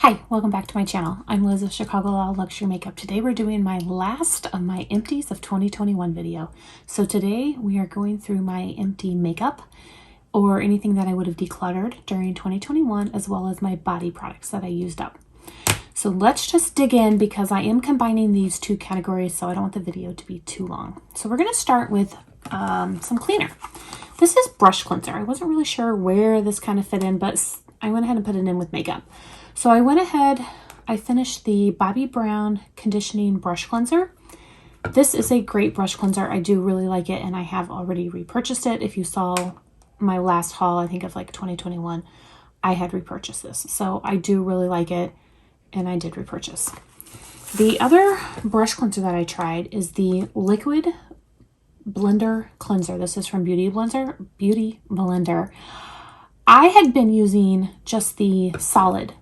Hi, welcome back to my channel. I'm Liz of Chicago Law Luxury Makeup. Today we're doing my last of my empties of 2021 video. So today we are going through my empty makeup or anything that I would have decluttered during 2021, as well as my body products that I used up. So let's just dig in because I am combining these two categories, so I don't want the video to be too long. So we're going to start with some cleaner. This is brush cleanser. I wasn't really sure where this kind of fit in, but I went ahead and put it in with makeup. So I went ahead, I finished the Bobbi Brown Conditioning Brush Cleanser. This is a great brush cleanser. I do really like it, and I have already repurchased it. If you saw my last haul, I think of like 2021, I had repurchased this. So I do really like it, and I did repurchase. The other brush cleanser that I tried is the Liquid Blender Cleanser. This is from Beauty Blender. I had been using just the solid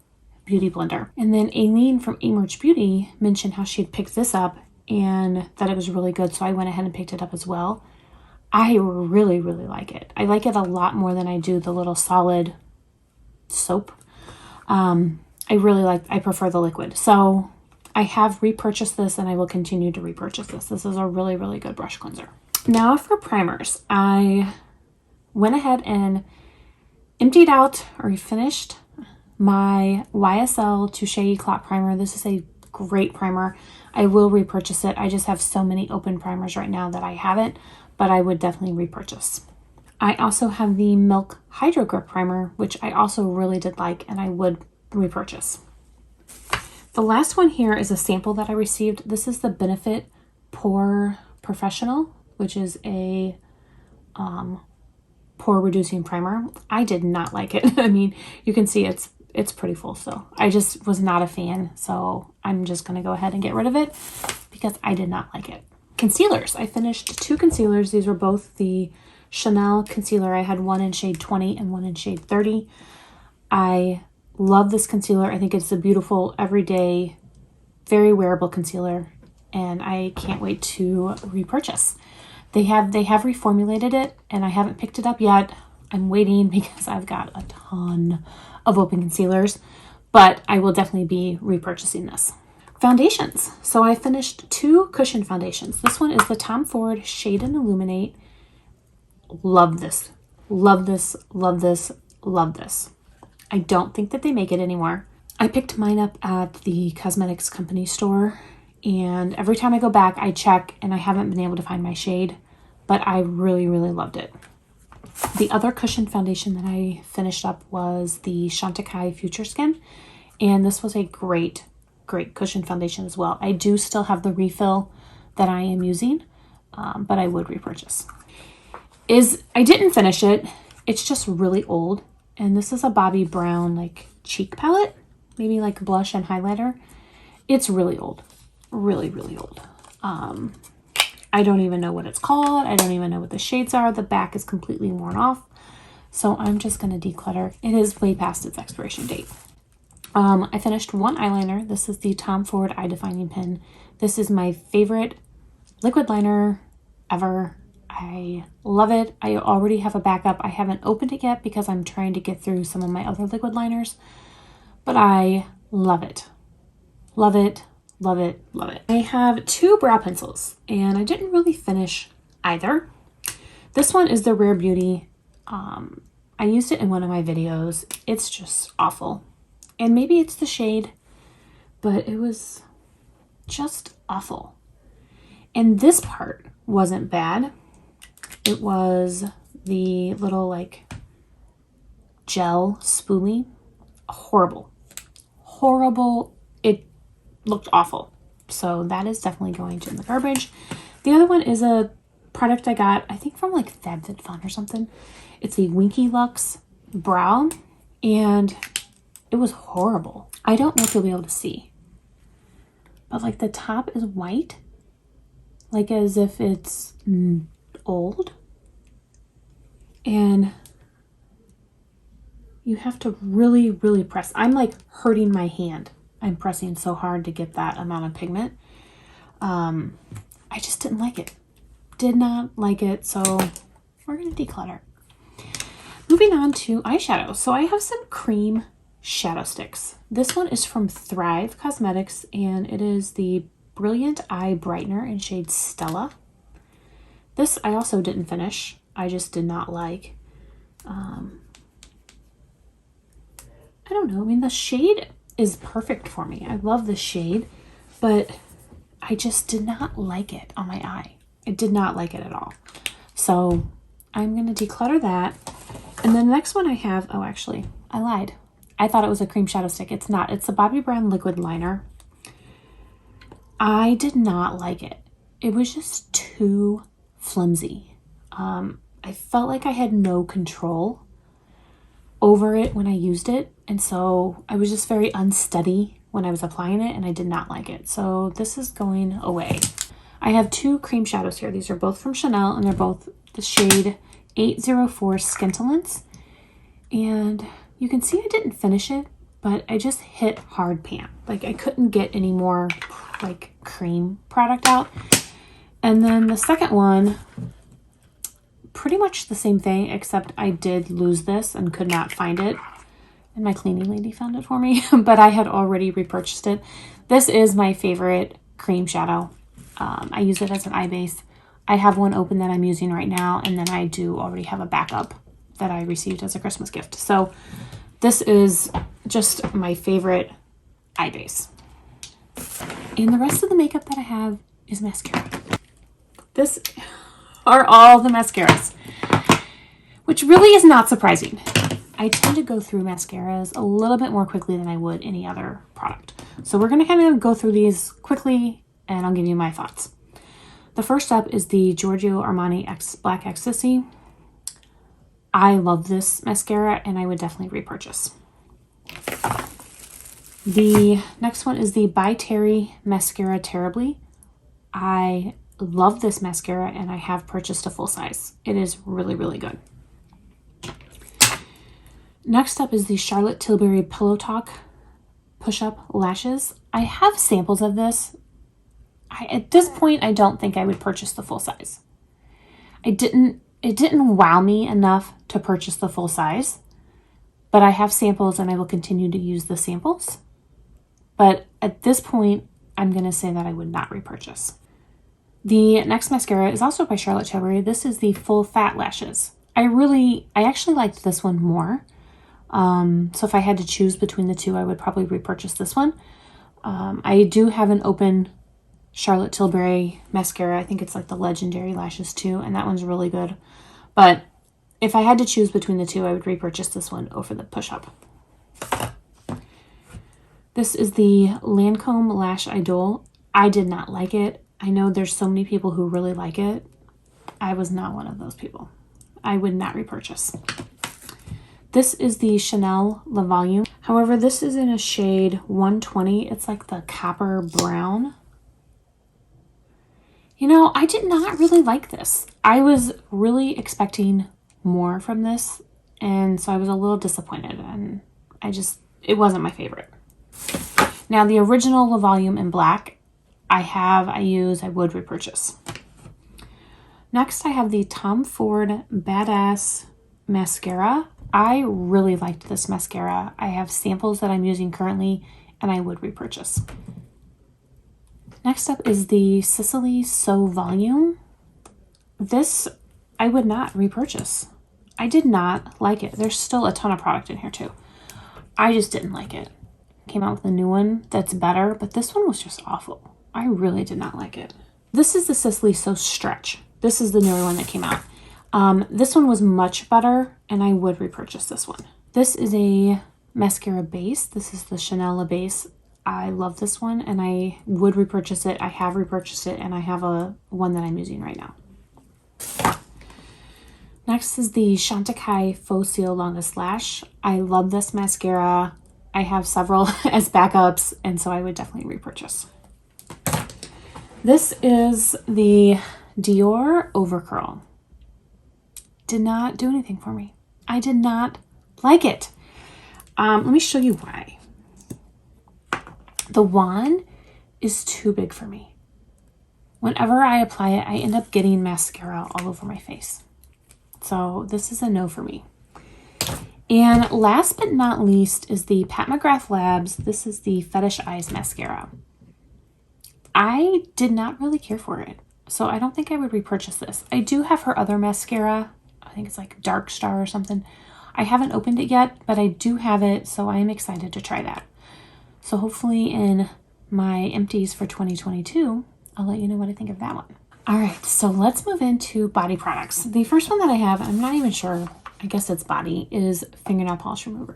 Beauty Blender. And then Aileen from Emerge Beauty mentioned how she had picked this up and that it was really good. So I went ahead and picked it up as well. I really, really like it. I like it a lot more than I do the little solid soap. I prefer the liquid. So I have repurchased this and I will continue to repurchase this. This is a really, really good brush cleanser. Now for primers, I went ahead and emptied out or finished my YSL Touche Clot Primer. This is a great primer. I will repurchase it. I just have so many open primers right now that I haven't, but I would definitely repurchase. I also have the Milk Hydro Grip Primer, which I also really did like, and I would repurchase. The last one here is a sample that I received. This is the Benefit Pore Professional, which is a pore reducing primer. I did not like it. I mean, you can see it's pretty full, so I just was not a fan. So I'm just going to go ahead and get rid of it because I did not like it. Concealers. I finished two concealers. These were both the Chanel concealer. I had one in shade 20 and one in shade 30. I love this concealer. I think it's a beautiful, everyday, very wearable concealer, and I can't wait to repurchase. They have reformulated it, and I haven't picked it up yet. I'm waiting because I've got a ton of open concealers, but I will definitely be repurchasing this. Foundations. So I finished two cushion foundations. This one is the Tom Ford Shade and Illuminate. Love this. Love this, love this, love this. I don't think that they make it anymore. I picked mine up at the cosmetics company store, and every time I go back, I check, and I haven't been able to find my shade, but I really, really loved it. The other cushion foundation that I finished up was the Chantecaille Future Skin, and this was a great, great cushion foundation as well. I do still have the refill that I am using, but I would repurchase. I didn't finish it. It's just really old, and this is a Bobbi Brown like cheek palette, maybe like blush and highlighter. It's really old. Really, really old. I don't even know what it's called. I don't even know what the shades are. The back is completely worn off. So I'm just going to declutter. It is way past its expiration date. I finished one eyeliner. This is the Tom Ford Eye Defining Pen. This is my favorite liquid liner ever. I love it. I already have a backup. I haven't opened it yet because I'm trying to get through some of my other liquid liners, but I love it. Love it. Love it, love it. I have two brow pencils, and I didn't really finish either. This one is the Rare Beauty. I used it in one of my videos. It's just awful. And maybe it's the shade, but it was just awful. And this part wasn't bad. It was the little like gel spoolie. Horrible. Horrible. It looked awful. So that is definitely going to in the garbage. The other one is a product I got, I think from like FabFitFun or something. It's a Winky Lux brow, and it was horrible. I don't know if you'll be able to see, but like the top is white, like as if it's old, and you have to really, really press. I'm like hurting my hand. I'm pressing so hard to get that amount of pigment. I just didn't like it. Did not like it, so we're going to declutter. Moving on to eyeshadow. So I have some cream shadow sticks. This one is from Thrive Cosmetics, and it is the Brilliant Eye Brightener in shade Stella. This I also didn't finish. I just did not like. I don't know. I mean, the shade is perfect for me. I love the shade, but I just did not like it on my eye. I did not like it at all. So I'm going to declutter that. And then the next one I have, oh, actually, I lied. I thought it was a cream shadow stick. It's not. It's a Bobbi Brown liquid liner. I did not like it. It was just too flimsy. I felt like I had no control over it when I used it. And so I was just very unsteady when I was applying it, and I did not like it. So this is going away. I have two cream shadows here. These are both from Chanel, and they're both the shade 804 Skintalence. And you can see I didn't finish it, but I just hit hard pan. Like I couldn't get any more like cream product out. And then the second one, pretty much the same thing, except I did lose this and could not find it. And my cleaning lady found it for me, but I had already repurchased it. This is my favorite cream shadow. I use it as an eye base. I have one open that I'm using right now, and then I do already have a backup that I received as a Christmas gift. So this is just my favorite eye base. And the rest of the makeup that I have is mascara. This are all the mascaras, which really is not surprising. I tend to go through mascaras a little bit more quickly than I would any other product. So we're going to kind of go through these quickly, and I'll give you my thoughts. The first up is the Giorgio Armani X Black Ecstasy. I love this mascara, and I would definitely repurchase. The next one is the By Terry Mascara Terribly. I love this mascara, and I have purchased a full size. It is really, really good. Next up is the Charlotte Tilbury Pillow Talk Push-Up Lashes. I have samples of this. At this point, I don't think I would purchase the full size. It didn't wow me enough to purchase the full size, but I have samples and I will continue to use the samples. But at this point, I'm going to say that I would not repurchase. The next mascara is also by Charlotte Tilbury. This is the Full Fat Lashes. I actually liked this one more. So if I had to choose between the two, I would probably repurchase this one. I do have an open Charlotte Tilbury mascara. I think it's like the Legendary Lashes too, and that one's really good. But if I had to choose between the two, I would repurchase this one over the Push-Up. This is the Lancome Lash Idol. I did not like it. I know there's so many people who really like it. I was not one of those people. I would not repurchase. This is the Chanel La Volume. However, this is in a shade 120. It's like the copper brown. You know, I did not really like this. I was really expecting more from this, and so I was a little disappointed, and it wasn't my favorite. Now, the original La Volume in black, I would repurchase. Next, I have the Tom Ford Badass Mascara. I really liked this mascara. I have samples that I'm using currently, and I would repurchase. Next up is the Sicily So Volume. This, I would not repurchase. I did not like it. There's still a ton of product in here too. I just didn't like it. Came out with a new one that's better, but this one was just awful. I really did not like it. This is the Sicily So Stretch. This is the newer one that came out. This one was much better, and I would repurchase this one. This is a mascara base. This is the Chanel base. I love this one, and I would repurchase it. I have repurchased it, and I have one that I'm using right now. Next is the Chantecaille Faux Seal Longest Lash. I love this mascara. I have several as backups, and so I would definitely repurchase. This is the Dior Overcurl. Did not do anything for me. I did not like it. Let me show you why. The wand is too big for me. Whenever I apply it, I end up getting mascara all over my face. So this is a no for me. And last but not least is the Pat McGrath Labs. This is the Fetish Eyes Mascara. I did not really care for it, so I don't think I would repurchase this. I do have her other mascara. I think it's like Dark Star or something. I haven't opened it yet, but I do have it, so I am excited to try that. So hopefully in my empties for 2022, I'll let you know what I think of that one. All right, so let's move into body products. The first one that I have, I'm not even sure, I guess it's body, is fingernail polish remover.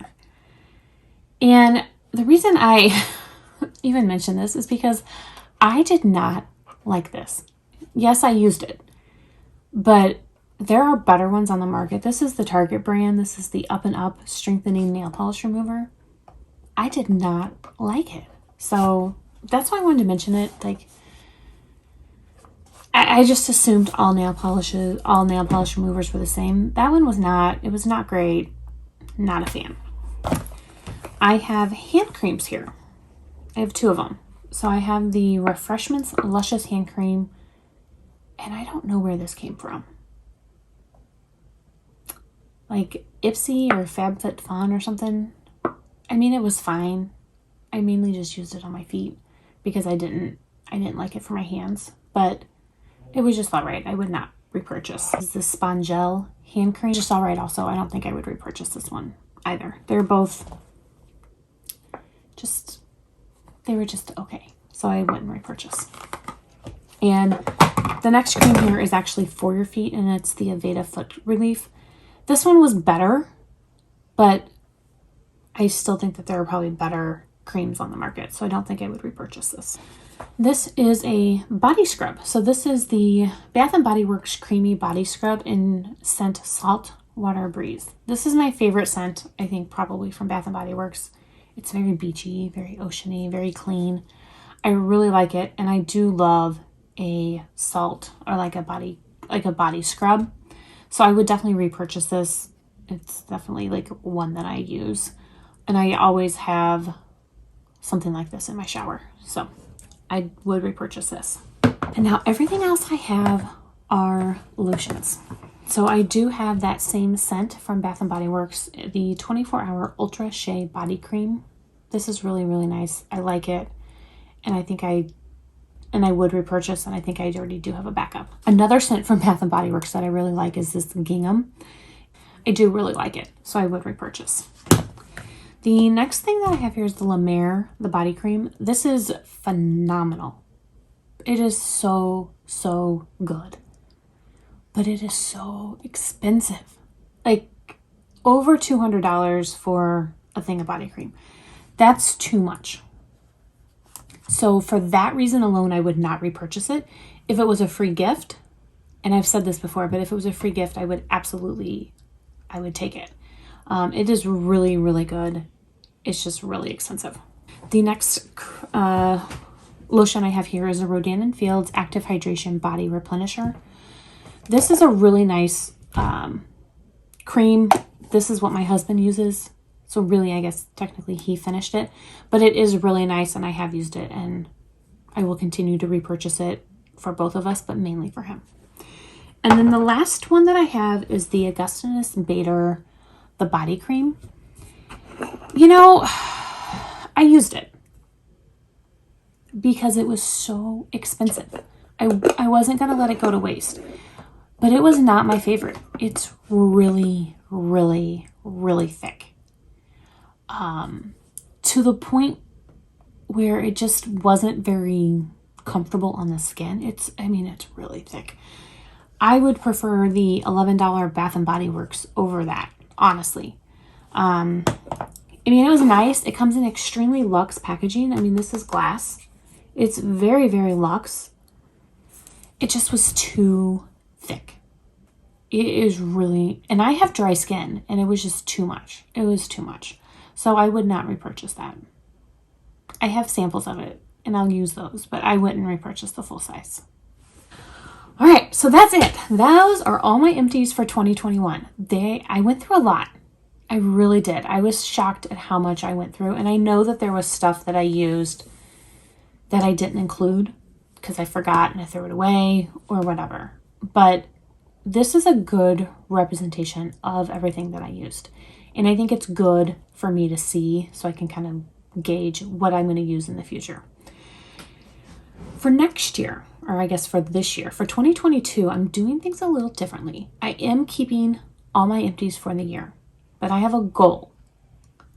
And the reason I even mention this is because I did not like this. Yes, I used it, but there are better ones on the market. This is the Target brand. This is the Up and Up Strengthening Nail Polish Remover. I did not like it. So that's why I wanted to mention it. Like, I just assumed all nail polish removers were the same. That one was not. It was not great. Not a fan. I have hand creams here. I have two of them. So I have the Refreshments Luscious Hand Cream, and I don't know where this came from. Like Ipsy or FabFitFun or something. I mean, it was fine. I mainly just used it on my feet because I didn't like it for my hands, but it was just all right. I would not repurchase. This is the Spongel hand cream. Just all right also. I don't think I would repurchase this one either. They're both they were just okay. So I wouldn't repurchase. And the next cream here is actually for your feet, and it's the Aveda Foot Relief. This one was better, but I still think that there are probably better creams on the market, so I don't think I would repurchase this. This is a body scrub. So this is the Bath & Body Works Creamy Body Scrub in scent Salt Water Breeze. This is my favorite scent, I think, probably from Bath & Body Works. It's very beachy, very oceany, very clean. I really like it, and I do love a salt or like a body scrub. So I would definitely repurchase this. It's definitely like one that I use. And I always have something like this in my shower. So I would repurchase this. And now everything else I have are lotions. So I do have that same scent from Bath & Body Works, the 24-Hour Ultra Shea Body Cream. This is really, really nice. I like it. And I think I would repurchase, and I think I already do have a backup. Another scent from Bath & Body Works that I really like is this Gingham. I do really like it, so I would repurchase. The next thing that I have here is the La Mer, the body cream. This is phenomenal. It is so, so good. But it is so expensive. Like over $200 for a thing of body cream. That's too much. So for that reason alone, I would not repurchase it. If it was a free gift, and I've said this before, but if it was a free gift, I would take it. It is really, really good. It's just really expensive. The next lotion I have here is a Rodan & Fields Active Hydration Body Replenisher. This is a really nice cream. This is what my husband uses. So really, I guess technically he finished it. But it is really nice, and I have used it. And I will continue to repurchase it for both of us, but mainly for him. And then the last one that I have is the Augustinus Bader, the body cream. You know, I used it because it was so expensive. I wasn't going to let it go to waste. But it was not my favorite. It's really, really, really thick. To the point where it just wasn't very comfortable on the skin. It's really thick. I would prefer the $11 Bath & Body Works over that, honestly. It was nice. It comes in extremely luxe packaging. This is glass. It's very, very luxe. It just was too thick. It is really, and I have dry skin, and it was just too much. It was too much. So I would not repurchase that. I have samples of it, and I'll use those, but I wouldn't repurchase the full size. All right, so that's it. Those are all my empties for 2021. I went through a lot. I really did. I was shocked at how much I went through, and I know that there was stuff that I used that I didn't include because I forgot and I threw it away or whatever. But this is a good representation of everything that I used. And I think it's good for me to see so I can kind of gauge what I'm going to use in the future. For next year, or I guess for this year, for 2022, I'm doing things a little differently. I am keeping all my empties for the year, but I have a goal.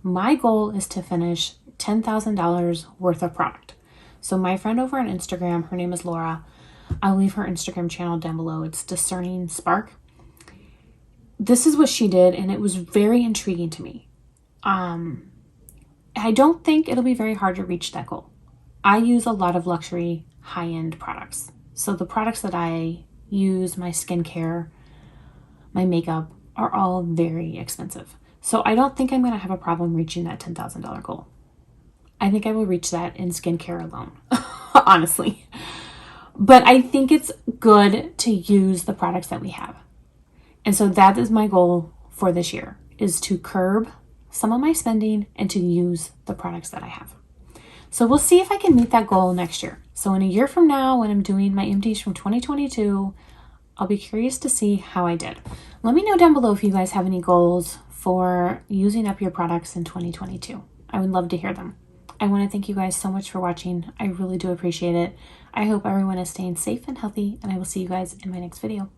My goal is to finish $10,000 worth of product. So my friend over on Instagram, her name is Laura. I'll leave her Instagram channel down below. It's Discerning Spark. This is what she did, and it was very intriguing to me. I don't think it'll be very hard to reach that goal. I use a lot of luxury high-end products. So the products that I use, my skincare, my makeup, are all very expensive. So I don't think I'm going to have a problem reaching that $10,000 goal. I think I will reach that in skincare alone, honestly. But I think it's good to use the products that we have. And so that is my goal for this year, is to curb some of my spending and to use the products that I have. So we'll see if I can meet that goal next year. So in a year from now, when I'm doing my empties from 2022, I'll be curious to see how I did. Let me know down below if you guys have any goals for using up your products in 2022. I would love to hear them. I want to thank you guys so much for watching. I really do appreciate it. I hope everyone is staying safe and healthy, and I will see you guys in my next video.